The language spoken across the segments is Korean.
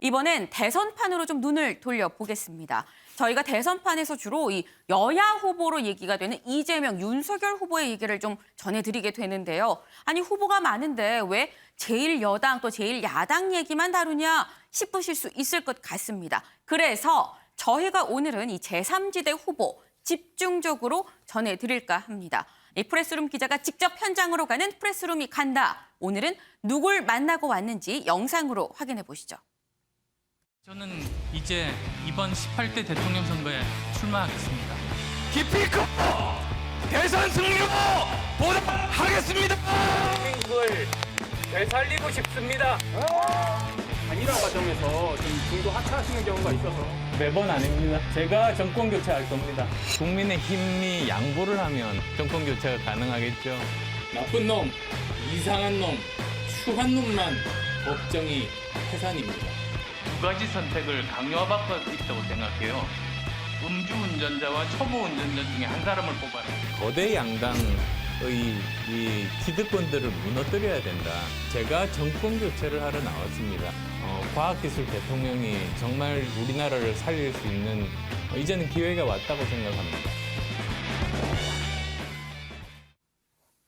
이번엔 대선판으로 좀 눈을 돌려보겠습니다. 저희가 대선판에서 주로 이 여야 후보로 얘기가 되는 이재명, 윤석열 후보의 얘기를 좀 전해드리게 되는데요. 아니 후보가 많은데 왜 제1여당 또 제1야당 얘기만 다루냐 싶으실 수 있을 것 같습니다. 그래서 저희가 오늘은 이 제3지대 후보 집중적으로 전해드릴까 합니다. 이 프레스룸 기자가 직접 현장으로 가는 프레스룸이 간다. 오늘은 누굴 만나고 왔는지 영상으로 확인해 보시죠. 저는 이제 이번 18대 대통령 선거에 출마하겠습니다. 기필코 대선 승리로 보답하겠습니다. 이걸 되살리고 싶습니다. 단일화 과정에서 좀 중도 하차하시는 경우가 있어서 매번 아닙니다. 제가 정권 교체할 겁니다. 국민의힘이 양보를 하면 정권 교체가 가능하겠죠. 나쁜 놈, 이상한 놈, 추한 놈만 법정이 해산입니다. 두 가지 선택을 강요받고 있다고 생각해요. 음주운전자와 초보운전자 중에 한 사람을 뽑아라. 거대 양당의 이 기득권들을 무너뜨려야 된다. 제가 정권 교체를 하러 나왔습니다. 과학기술 대통령이 정말 우리나라를 살릴 수 있는 이제는 기회가 왔다고 생각합니다.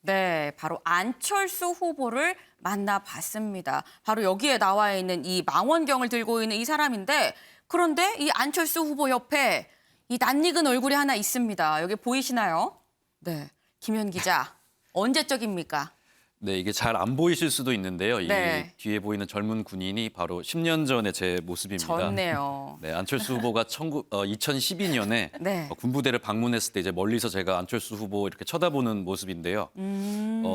네, 바로 안철수 후보를 만나봤습니다. 바로 여기에 나와 있는 이 망원경을 들고 있는 이 사람인데 그런데 이 안철수 후보 옆에 이 낯익은 얼굴이 하나 있습니다. 여기 보이시나요? 네, 김현 기자. 언제적입니까? 네, 이게 잘 안 보이실 수도 있는데요. 네. 이 뒤에 보이는 젊은 군인이 바로 10년 전의 제 모습입니다. 좋네요. 네, 안철수 후보가 2012년에 네. 군부대를 방문했을 때 이제 멀리서 제가 안철수 후보 이렇게 쳐다보는 모습인데요.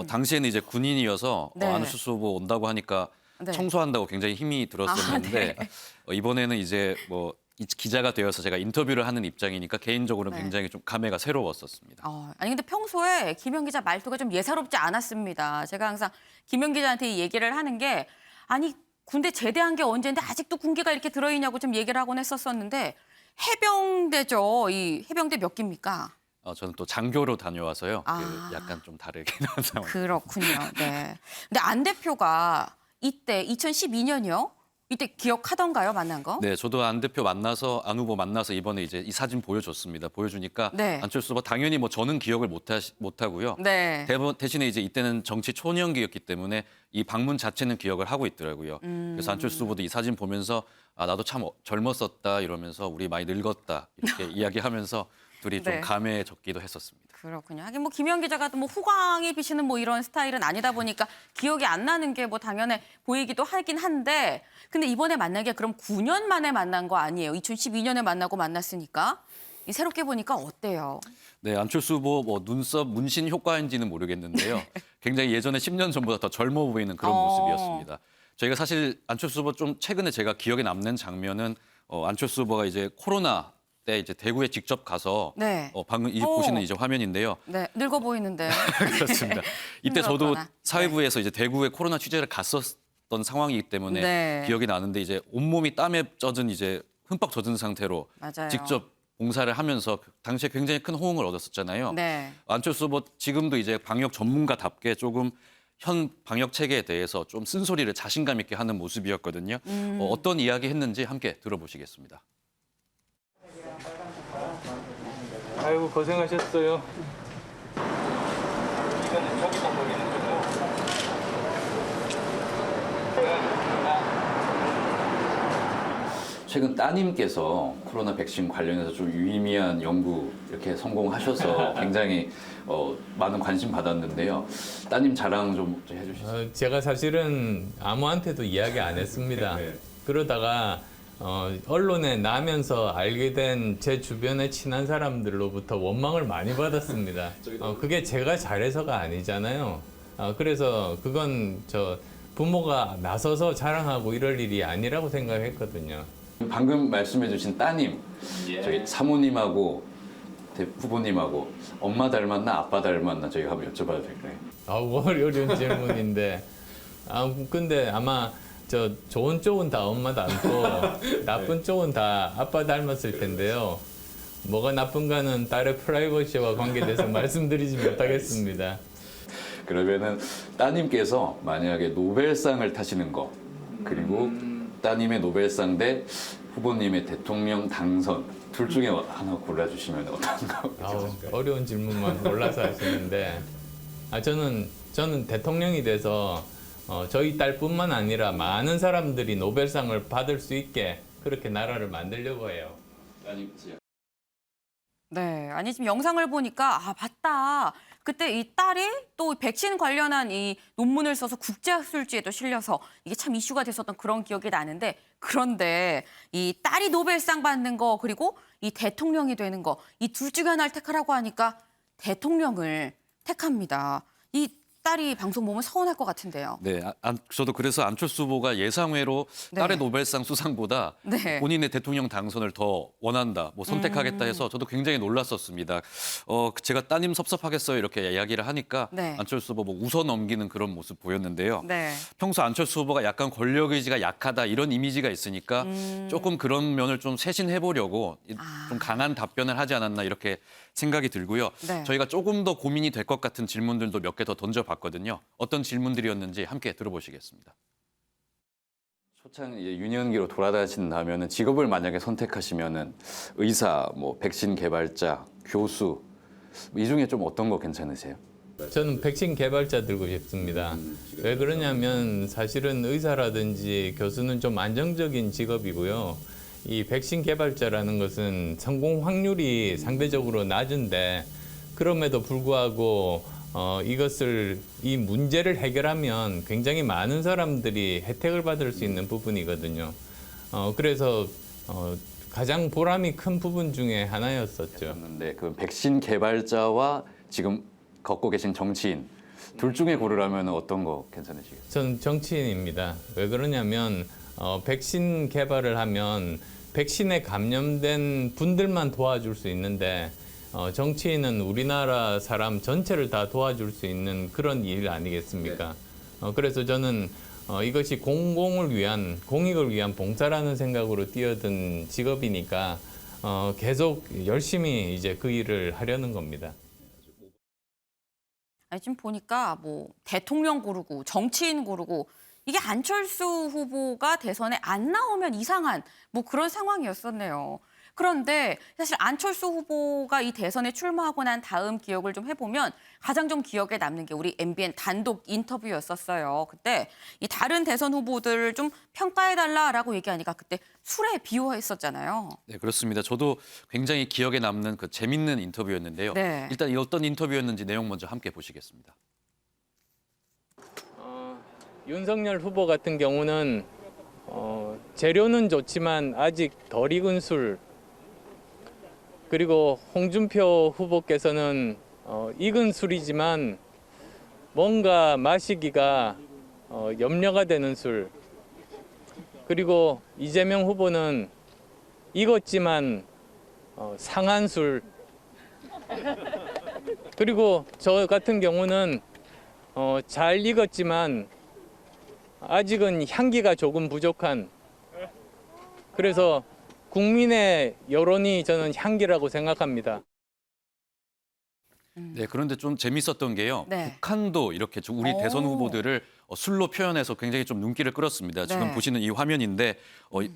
당시에는 이제 군인이어서 네. 안철수 후보 온다고 하니까 네. 청소한다고 굉장히 힘이 들었었는데 네. 이번에는 이제 뭐 기자가 되어서 제가 인터뷰를 하는 입장이니까 개인적으로 네. 굉장히 좀 감회가 새로웠었습니다. 아니 근데 평소에 김현 기자 말투가 좀 예사롭지 않았습니다. 제가 항상 김현 기자한테 이 얘기를 하는 게 아니 군대 제대한 게 언제인데 아직도 군기가 이렇게 들어있냐고 좀 얘기를 하곤 했었었는데 해병대죠. 이 해병대 몇 기입니까? 저는 또 장교로 다녀와서요. 아. 약간 좀 다르긴 한 상황. 그렇군요. 네. 근데 안 대표가 이때 2012년이요? 이때 기억하던가요, 만난 거? 네, 저도 안 대표 만나서 안 후보 만나서 이번에 이제 이 사진 보여줬습니다. 보여주니까 네. 안철수 후보 당연히 뭐 저는 기억을 못하고요. 네. 대신에 이제 이때는 정치 초년기였기 때문에 이 방문 자체는 기억을 하고 있더라고요. 그래서 안철수 후보도 이 사진 보면서 아 나도 참 젊었었다 이러면서 우리 많이 늙었다 이렇게 이야기하면서 둘이 좀 네. 감회에 적기도 했었습니다. 그렇군요. 하긴 뭐 김현 기자가 또 뭐 후광이 비치는 뭐 이런 스타일은 아니다 보니까 기억이 안 나는 게 뭐 당연해 보이기도 하긴 한데 근데 이번에 만난 게 그럼 9년 만에 만난 거 아니에요? 2012년에 만나고 만났으니까 이 새롭게 보니까 어때요? 네, 안철수 후보 뭐 눈썹 문신 효과인지는 모르겠는데요. 굉장히 예전에 10년 전보다 더 젊어 보이는 그런 모습이었습니다. 저희가 사실 안철수 후보 좀 최근에 제가 기억에 남는 장면은 안철수 후보가 이제 코로나 때 이제 대구에 직접 가서 네. 방금 보시는 이제 화면인데요. 네, 늙어 보이는데. 그렇습니다. 이때 저도 힘들었구나. 사회부에서 이제 대구에 코로나 취재를 갔었던 상황이기 때문에 네. 기억이 나는데 이제 온몸이 땀에 젖은 이제 흠뻑 젖은 상태로 맞아요. 직접 봉사를 하면서 당시에 굉장히 큰 호응을 얻었었잖아요. 네. 안철수 후보 지금도 이제 방역 전문가답게 조금 현 방역 체계에 대해서 좀 쓴소리를 자신감 있게 하는 모습이었거든요. 어떤 이야기 했는지 함께 들어보시겠습니다. 아이고 고생하셨어요. 이거는 저기다 버리는 거고. 최근 따님께서 코로나 백신 관련해서 좀 유의미한 연구 이렇게 성공하셔서 굉장히 많은 관심 받았는데요. 따님 자랑 좀 해주시죠. 제가 사실은 아무한테도 이야기 안 했습니다. 네. 그러다가 언론에 나면서 알게 된 제 주변의 친한 사람들로부터 원망을 많이 받았습니다. 그게 제가 잘해서가 아니잖아요. 그래서 그건 부모가 나서서 자랑하고 이럴 일이 아니라고 생각했거든요. 방금 말씀해주신 따님, 저희 사모님하고 후보님하고 엄마 닮았나 아빠 닮았나 저희가 한번 여쭤봐도 될까요? 어려운 질문인데. 근데 아마 좋은 쪽은 다 엄마 닮고 나쁜 쪽은 다 아빠 닮았을 텐데요. 뭐가 나쁜가는 딸의 프라이버시와 관계돼서 말씀드리지 못하겠습니다. 그러면은 따님께서 만약에 노벨상을 타시는 거 그리고 따님의 노벨상 대 후보님의 대통령 당선 둘 중에 하나 골라주시면 어떤 거? 어려운 질문만 골라서 하시는데 저는 대통령이 돼서 저희 딸뿐만 아니라 많은 사람들이 노벨상을 받을 수 있게 그렇게 나라를 만들려고 해요. 네, 아니 지금 영상을 보니까 맞다. 그때 이 딸이 또 백신 관련한 이 논문을 써서 국제학술지에도 실려서 이게 참 이슈가 됐었던 그런 기억이 나는데 그런데 이 딸이 노벨상 받는 거 그리고 이 대통령이 되는 거 이 둘 중에 하나를 택하라고 하니까 대통령을 택합니다. 이 딸이 방송 보면 서운할 것 같은데요. 네, 저도 그래서 안철수 후보가 예상외로 딸의 네. 노벨상 수상보다 네. 본인의 대통령 당선을 더 원한다, 선택하겠다 해서 저도 굉장히 놀랐었습니다. 제가 따님 섭섭하겠어요 이렇게 이야기를 하니까 네. 안철수 후보 웃어 넘기는 그런 모습 보였는데요. 네. 평소 안철수 후보가 약간 권력 의지가 약하다 이런 이미지가 있으니까 조금 그런 면을 좀 쇄신해 보려고 좀 강한 답변을 하지 않았나 이렇게 생각이 들고요. 네. 저희가 조금 더 고민이 될 것 같은 질문들도 몇 개 더 던져봤거든요. 어떤 질문들이었는지 함께 들어보시겠습니다. 초창 유년기로 돌아다니신다면 직업을 만약에 선택하시면은 의사, 백신 개발자, 교수 이 중에 좀 어떤 거 괜찮으세요? 저는 백신 개발자 들고 싶습니다. 왜 그러냐면 사실은 의사라든지 교수는 좀 안정적인 직업이고요. 이 백신 개발자라는 것은 성공 확률이 상대적으로 낮은데 그럼에도 불구하고 이 문제를 해결하면 굉장히 많은 사람들이 혜택을 받을 수 있는 부분이거든요. 그래서 가장 보람이 큰 부분 중에 하나였었죠. 네, 그 백신 개발자와 지금 걷고 계신 정치인 둘 중에 고르라면 어떤 거 괜찮으시겠어요? 저는 정치인입니다. 왜 그러냐면 백신 개발을 하면 백신에 감염된 분들만 도와줄 수 있는데 정치인은 우리나라 사람 전체를 다 도와줄 수 있는 그런 일 아니겠습니까? 그래서 저는 이것이 공익을 위한 봉사라는 생각으로 뛰어든 직업이니까 계속 열심히 이제 그 일을 하려는 겁니다. 아니, 지금 보니까 대통령 고르고 정치인 고르고 이게 안철수 후보가 대선에 안 나오면 이상한 그런 상황이었었네요. 그런데 사실 안철수 후보가 이 대선에 출마하고 난 다음 기억을 좀 해보면 가장 좀 기억에 남는 게 우리 MBN 단독 인터뷰였었어요. 그때 이 다른 대선 후보들을 좀 평가해달라라고 얘기하니까 그때 술에 비유했었잖아요. 네, 그렇습니다. 저도 굉장히 기억에 남는 그 재밌는 인터뷰였는데요. 네. 일단 어떤 인터뷰였는지 내용 먼저 함께 보시겠습니다. 윤석열 후보 같은 경우는 재료는 좋지만 아직 덜 익은 술, 그리고 홍준표 후보께서는 익은 술이지만 뭔가 마시기가 염려가 되는 술, 그리고 이재명 후보는 익었지만 상한 술, 그리고 저 같은 경우는 잘 익었지만 아직은 향기가 조금 부족한, 그래서 국민의 여론이 저는 향기라고 생각합니다. 네, 그런데 좀 재밌었던 게요. 네. 북한도 이렇게 우리 대선 후보들을 술로 표현해서 굉장히 좀 눈길을 끌었습니다. 지금 네. 보시는 이 화면인데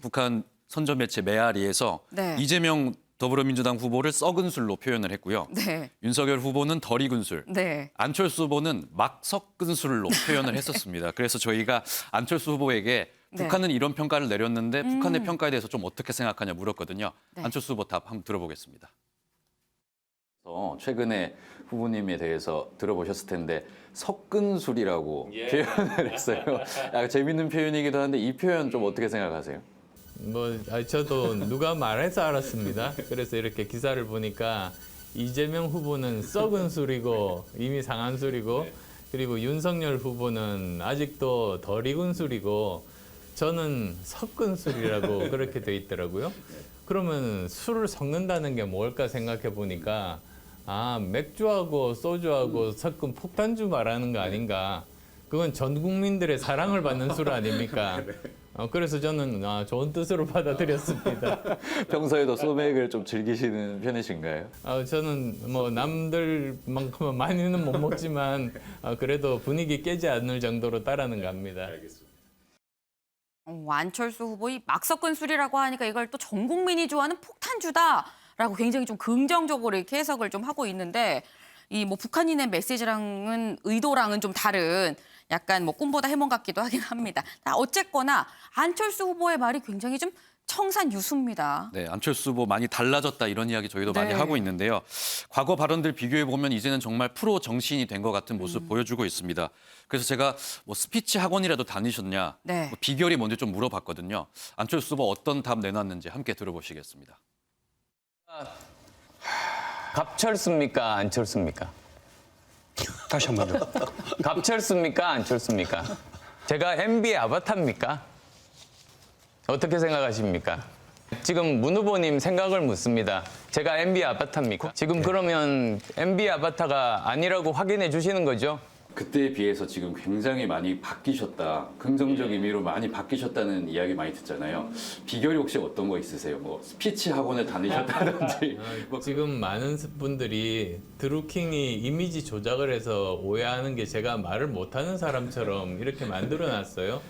북한 선전 매체 메아리에서 네. 이재명 더불어민주당 후보를 썩은 술로 표현을 했고요. 네. 윤석열 후보는 덜 익은 술, 네. 안철수 후보는 막 섞은 술로 표현을 했었습니다. 그래서 저희가 안철수 후보에게 네. 북한은 이런 평가를 내렸는데 북한의 평가에 대해서 좀 어떻게 생각하냐 물었거든요. 네. 안철수 후보 답 한번 들어보겠습니다. 최근에 후보님에 대해서 들어보셨을 텐데 섞은 술이라고 표현을 했어요. 약간 재밌는 표현이기도 한데 이 표현 좀 어떻게 생각하세요? 저도 누가 말해서 알았습니다. 그래서 이렇게 기사를 보니까 이재명 후보는 썩은 술이고 이미 상한 술이고, 그리고 윤석열 후보는 아직도 덜 익은 술이고 저는 섞은 술이라고 그렇게 돼 있더라고요. 그러면 술을 섞는다는 게 뭘까 생각해 보니까 맥주하고 소주하고 섞은 폭탄주 말하는 거 아닌가. 그건 전 국민들의 사랑을 받는 술 아닙니까? 그래서 저는 좋은 뜻으로 받아들였습니다. 평소에도 소맥을 좀 즐기시는 편이신가요? 저는 남들만큼은 많이는 못 먹지만 그래도 분위기 깨지 않을 정도로 따라는 갑니다. 안철수 후보 이 막 섞은 술이라고 하니까 이걸 또 전 국민이 좋아하는 폭탄주다라고 굉장히 좀 긍정적으로 이렇게 해석을 좀 하고 있는데 이 뭐 북한이 낸 메시지랑은 의도랑은 좀 다른 약간 뭐 꿈보다 해몽 같기도 하긴 합니다. 어쨌거나 안철수 후보의 말이 굉장히 좀 청산유수입니다. 네, 안철수 후보 많이 달라졌다 이런 이야기 저희도 많이 네. 하고 있는데요. 과거 발언들 비교해 보면 이제는 정말 프로 정치인이 된 것 같은 모습 보여주고 있습니다. 그래서 제가 뭐 스피치 학원이라도 다니셨냐, 네. 뭐 비결이 뭔지 좀 물어봤거든요. 안철수 후보 어떤 답 내놨는지 함께 들어보시겠습니다. 갑철수입니까? 안철수입니까? 다시 한 번요. 갑철수입니까? 안철수입니까? 제가 MB의 아바타입니까? 어떻게 생각하십니까? 지금 문 후보님 생각을 묻습니다. 제가 MB 아바타입니까? 지금 그러면 MB 아바타가 아니라고 확인해 주시는 거죠? 그때에 비해서 지금 굉장히 많이 바뀌셨다. 긍정적 의미로 많이 바뀌셨다는 이야기 많이 듣잖아요. 비결이 혹시 어떤 거 있으세요? 뭐 스피치 학원을 다니셨다든지. 뭐 지금 많은 분들이 드루킹이 이미지 조작을 해서 오해하는 게 제가 말을 못하는 사람처럼 이렇게 만들어놨어요.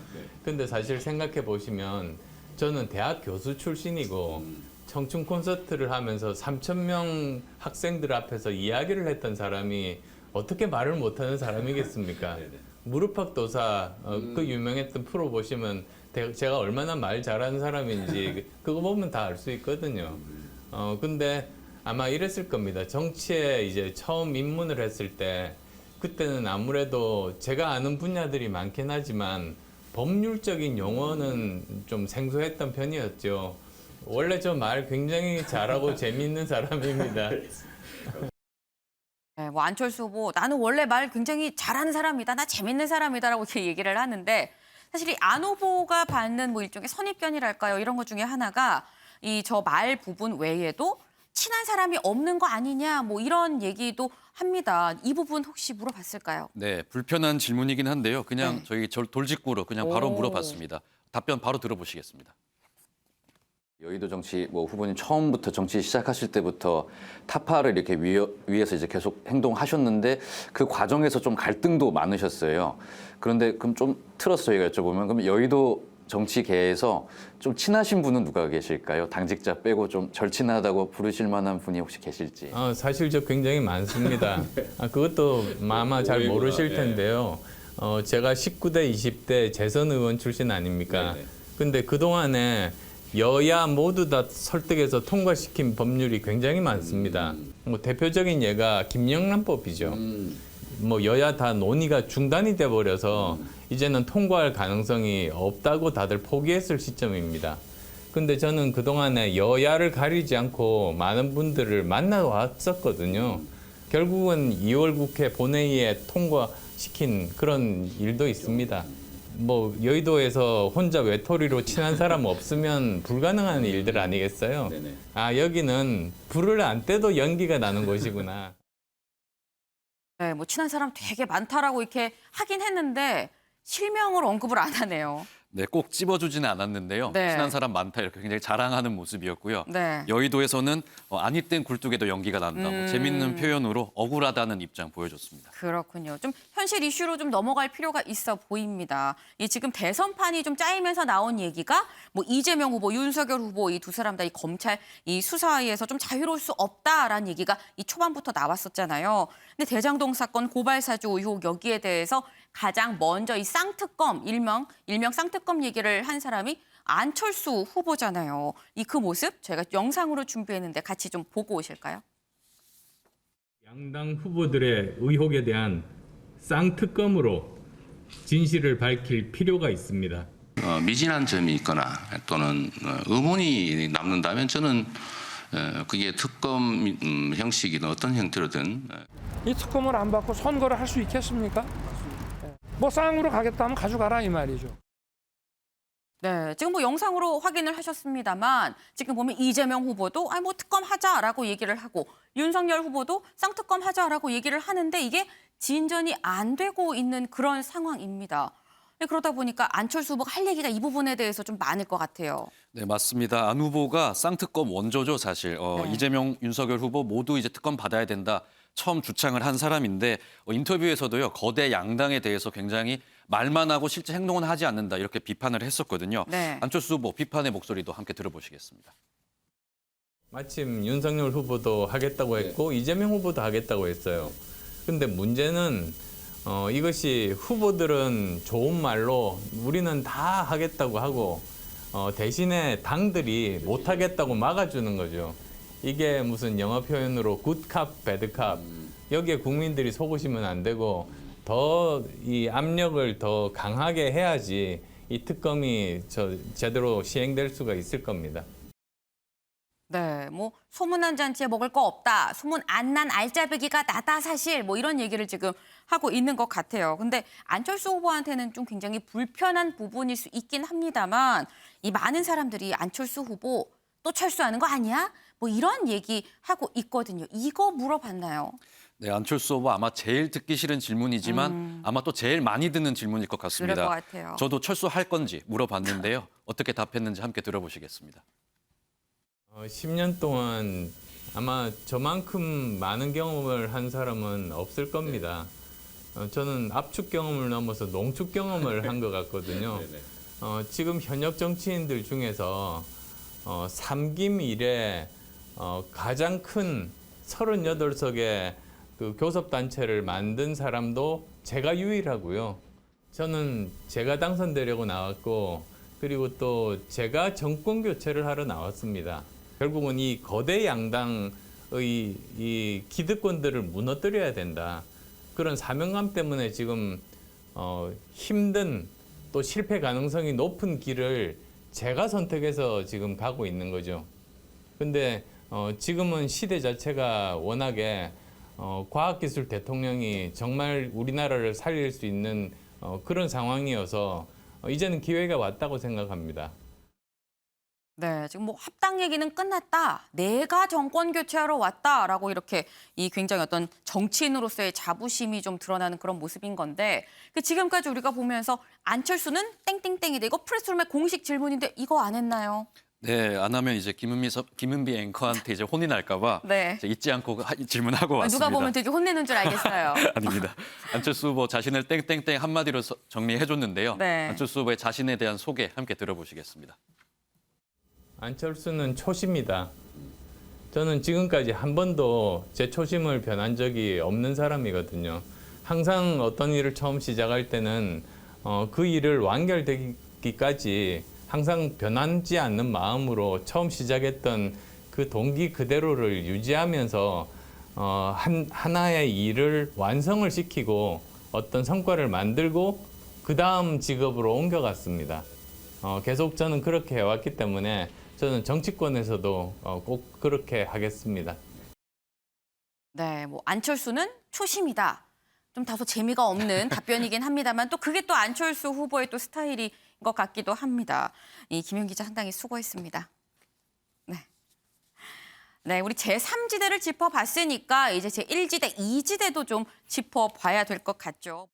근데 사실 생각해 보시면 저는 대학 교수 출신이고 청춘 콘서트를 하면서 3,000명 학생들 앞에서 이야기를 했던 사람이 어떻게 말을 못하는 사람이겠습니까? 무릎팍도사 그 유명했던 프로 보시면 제가 얼마나 말 잘하는 사람인지 그거 보면 다 알 수 있거든요. 근데 아마 이랬을 겁니다. 정치에 이제 처음 입문을 했을 때 그때는 아무래도 제가 아는 분야들이 많긴 하지만 법률적인 용어는 좀 생소했던 편이었죠. 원래 저 말 굉장히 잘하고 재미있는 사람입니다. 네, 뭐 안철수 후보 나는 원래 말 굉장히 잘하는 사람이다. 나 재밌는 사람이다라고 이렇게 얘기를 하는데 사실 이 안 후보가 받는 뭐 일종의 선입견이랄까요? 이런 것 중에 하나가 이 저 말 부분 외에도 친한 사람이 없는 거 아니냐 뭐 이런 얘기도 합니다. 이 부분 혹시 물어봤을까요? 네, 불편한 질문이긴 한데요. 그냥 네. 저희 돌직구로 그냥 바로 오. 물어봤습니다. 답변 바로 들어보시겠습니다. 여의도 정치 뭐 후보님 처음부터 정치 시작하실 때부터 타파를 이렇게 위해서 이제 계속 행동하셨는데 그 과정에서 좀 갈등도 많으셨어요. 그런데 그럼 좀 틀어서 저희가 여쭤보면 그럼 여의도 정치계에서 좀 친하신 분은 누가 계실까요? 당직자 빼고 좀 절친하다고 부르실 만한 분이 혹시 계실지. 사실 저 굉장히 많습니다. 그것도 아마 잘 모르실 텐데요. 제가 19대, 20대 재선 의원 출신 아닙니까? 근데 그동안에 여야 모두 다 설득해서 통과시킨 법률이 굉장히 많습니다. 뭐 대표적인 예가 김영란법이죠. 뭐 여야 다 논의가 중단이 돼 버려서 이제는 통과할 가능성이 없다고 다들 포기했을 시점입니다. 근데 저는 그동안에 여야를 가리지 않고 많은 분들을 만나왔었거든요. 결국은 2월 국회 본회의에 통과시킨 그런 일도 있습니다. 뭐 여의도에서 혼자 외톨이로 친한 사람 없으면 불가능한 일들 아니겠어요? 여기는 불을 안 떼도 연기가 나는 곳이구나. 네, 뭐 친한 사람 되게 많다라고 이렇게 하긴 했는데 실명을 언급을 안 하네요. 네, 꼭 찝어주지는 않았는데요. 네. 친한 사람 많다 이렇게 굉장히 자랑하는 모습이었고요. 네. 여의도에서는 아니 땐 굴뚝에도 연기가 난다. 뭐 재밌는 표현으로 억울하다는 입장 보여줬습니다. 그렇군요. 좀 현실 이슈로 좀 넘어갈 필요가 있어 보입니다. 이 지금 대선판이 좀 짜이면서 나온 얘기가 뭐 이재명 후보, 윤석열 후보 이 두 사람 다 이 검찰 이 수사에서 좀 자유로울 수 없다라는 얘기가 이 초반부터 나왔었잖아요. 근데 대장동 사건 고발 사주 의혹 여기에 대해서 가장 먼저 이 쌍특검 일명 쌍특검 얘기를 한 사람이 안철수 후보잖아요. 이 그 모습 저희가 영상으로 준비했는데 같이 좀 보고 오실까요? 양당 후보들의 의혹에 대한 쌍특검으로 진실을 밝힐 필요가 있습니다. 미진한 점이 있거나 또는 의문이 남는다면 저는 그게 특검 형식이든 어떤 형태로든 이 특검을 안 받고 선거를 할 수 있겠습니까? 뭐 쌍으로 가겠다면 가져가라 이 말이죠. 네, 지금 뭐 영상으로 확인을 하셨습니다만 지금 보면 이재명 후보도 뭐 특검 하자라고 얘기를 하고 윤석열 후보도 쌍특검 하자라고 얘기를 하는데 이게 진전이 안 되고 있는 그런 상황입니다. 그러다 보니까 안철수 후보가 할 얘기가 이 부분에 대해서 좀 많을 것 같아요. 네, 맞습니다. 안 후보가 쌍특검 원조죠, 사실. 네. 이재명, 윤석열 후보 모두 이제 특검 받아야 된다. 처음 주창을 한 사람인데 인터뷰에서도요. 거대 양당에 대해서 굉장히 말만 하고 실제 행동은 하지 않는다 이렇게 비판을 했었거든요. 네. 안철수 후보 비판의 목소리도 함께 들어보시겠습니다. 마침 윤석열 후보도 하겠다고 했고 이재명 후보도 하겠다고 했어요. 근데 문제는 이것이 후보들은 좋은 말로 우리는 다 하겠다고 하고 대신에 당들이 못 하겠다고 막아주는 거죠. 이게 무슨 영어 표현으로 굿캅, 배드캅. 여기에 국민들이 속으시면 안 되고 더 이 압력을 더 강하게 해야지 이 특검이 제대로 시행될 수가 있을 겁니다. 네, 뭐 소문난 잔치에 먹을 거 없다. 소문 안 난 알짜배기가 나다 사실 뭐 이런 얘기를 지금 하고 있는 것 같아요. 근데 안철수 후보한테는 좀 굉장히 불편한 부분일 수 있긴 합니다만 이 많은 사람들이 안철수 후보 또 철수하는 거 아니야? 뭐 이런 얘기하고 있거든요. 이거 물어봤나요? 네, 안철수 후보 아마 제일 듣기 싫은 질문이지만 아마 또 제일 많이 듣는 질문일 것 같습니다. 그럴 것 같아요. 저도 철수할 건지 물어봤는데요. 어떻게 답했는지 함께 들어보시겠습니다. 10년 동안 아마 저만큼 많은 경험을 한 사람은 없을 겁니다. 저는 압축 경험을 넘어서 농축 경험을 한 것 같거든요. 지금 현역 정치인들 중에서 3김 이래 가장 큰 38석의 그 교섭단체를 만든 사람도 제가 유일하고요. 저는 제가 당선되려고 나왔고 그리고 또 제가 정권 교체를 하러 나왔습니다. 결국은 이 거대 양당의 이 기득권들을 무너뜨려야 된다. 그런 사명감 때문에 지금 힘든 또 실패 가능성이 높은 길을 제가 선택해서 지금 가고 있는 거죠. 근데 지금은 시대 자체가 워낙에 과학기술 대통령이 정말 우리나라를 살릴 수 있는 그런 상황이어서 이제는 기회가 왔다고 생각합니다. 네, 지금 뭐 합당 얘기는 끝났다. 내가 정권 교체하러 왔다라고 이렇게 이 굉장히 어떤 정치인으로서의 자부심이 좀 드러나는 그런 모습인 건데 지금까지 우리가 보면서 안철수는 땡땡땡이다. 이거 프레스룸의 공식 질문인데 이거 안 했나요? 네, 안 하면 이제 김은비 앵커한테 이제 혼이 날까봐 네. 잊지 않고 질문하고 왔습니다. 누가 보면 되게 혼내는 줄 알겠어요. 아닙니다. 안철수 후보 자신을 땡땡땡 한마디로 정리해줬는데요. 네. 안철수 후보의 자신에 대한 소개 함께 들어보시겠습니다. 안철수는 초심이다. 저는 지금까지 한 번도 제 초심을 변한 적이 없는 사람이거든요. 항상 어떤 일을 처음 시작할 때는 그 일을 완결되기까지 항상 변하지 않는 마음으로 처음 시작했던 그 동기 그대로를 유지하면서 하나의 일을 완성을 시키고 어떤 성과를 만들고 그 다음 직업으로 옮겨갔습니다. 계속 저는 그렇게 해왔기 때문에 저는 정치권에서도 꼭 그렇게 하겠습니다. 네, 뭐 안철수는 초심이다. 좀 다소 재미가 없는 답변이긴 합니다만 또 그게 또 안철수 후보의 또 스타일인 것 같기도 합니다. 이 김현 기자 상당히 수고했습니다. 네, 우리 제3지대를 짚어봤으니까 이제 제1지대, 2지대도 좀 짚어봐야 될 것 같죠.